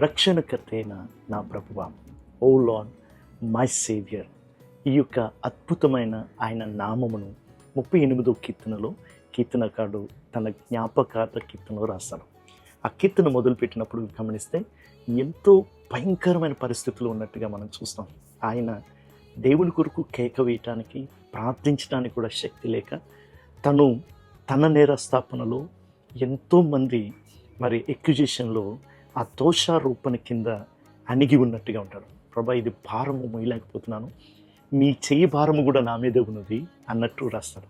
రక్షణకర్త అయిన నా ప్రభువా, ఓ లార్డ్ మై సేవియర్. ఈ యొక్క అద్భుతమైన ఆయన నామమును 38వ కీర్తనలో కీర్తనకారుడు తన జ్ఞాపకార్థ కీర్తనలో రాస్తాడు. ఆ కీర్తన మొదలుపెట్టినప్పుడు గమనిస్తే ఎంతో భయంకరమైన పరిస్థితులు ఉన్నట్టుగా మనం చూస్తాం. ఆయన దేవుని కొరకు కేక వేయటానికి, ప్రార్థించడానికి కూడా శక్తి లేక తన నేరస్థాపనలో ఎంతోమంది ఎక్యుజేషన్లో ఆ దోషారోపణ కింద అణిగి ఉన్నట్టుగా ఉంటాడు. ప్రభా, ఇది భారము మోయలేకపోతున్నాను, నీ చెయ్యి భారము కూడా నా మీదే ఉన్నది అన్నట్టు రాస్తాడు.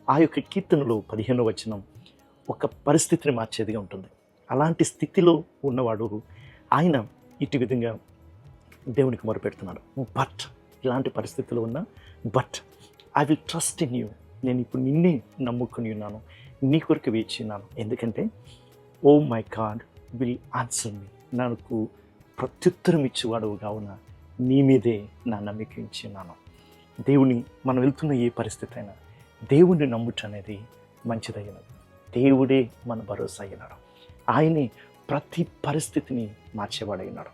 ఆ యొక్క కీర్తనలో 15వ వచనం ఒక పరిస్థితిని మార్చేదిగా ఉంటుంది. అలాంటి స్థితిలో ఉన్నవాడు ఆయన ఇటు విధంగా దేవునికి మొరపెడుతున్నాడు. బట్ ఇలాంటి పరిస్థితిలో ఉన్నా I will trust in you. నేను ఇప్పుడు నిన్నే నమ్ముకుని ఉన్నాను, నీ కొరకు వేచి ఉన్నాను. ఎందుకంటే oh my God will answer me. నాకు ప్రత్యుత్తరం ఇచ్చేవాడు కావున నీ మీదే నా నమ్మిక ఇచ్చి ఉన్నాను. దేవుని మనం వెళ్తున్న ఏ పరిస్థితి అయినా దేవుణ్ణి నమ్ముట అనేది మంచిదైనది. దేవుడే మన భరోసా అయినాడు. ఆయనే ప్రతి పరిస్థితిని మార్చేవాడైనాడు.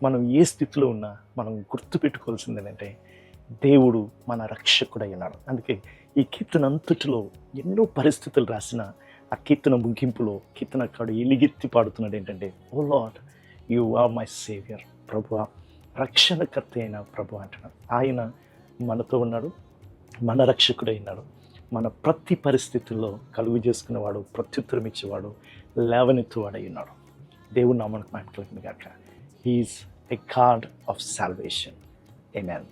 మనం ఏ స్థితిలో ఉన్నా మనం గుర్తుపెట్టుకోవాల్సింది ఏంటంటే దేవుడు మన రక్షకుడు అయినాడు. అందుకే ఈ కీర్తన అంతటిలో ఎన్నో పరిస్థితులు రాసిన ఆ కీర్తన ముగింపులో కీర్తనకారుడు ఎలిగెత్తి పాడుతున్నాడు ఏంటంటే, oh Lord you are my saviour. ప్రభువా, రక్షణకర్త అయిన ప్రభు అంటున్నాడు. ఆయన మనతో ఉన్నాడు, మన రక్షకుడు అయినాడు. మన ప్రతి పరిస్థితుల్లో కలుగు చేసుకునేవాడు, ప్రత్యుత్తరం ఇచ్చేవాడు, లేవనెత్తువాడు అయి ఉన్నాడు. దేవుడు నామమునకు మహిమ కలుగును గాక. He is a God of salvation. Amen.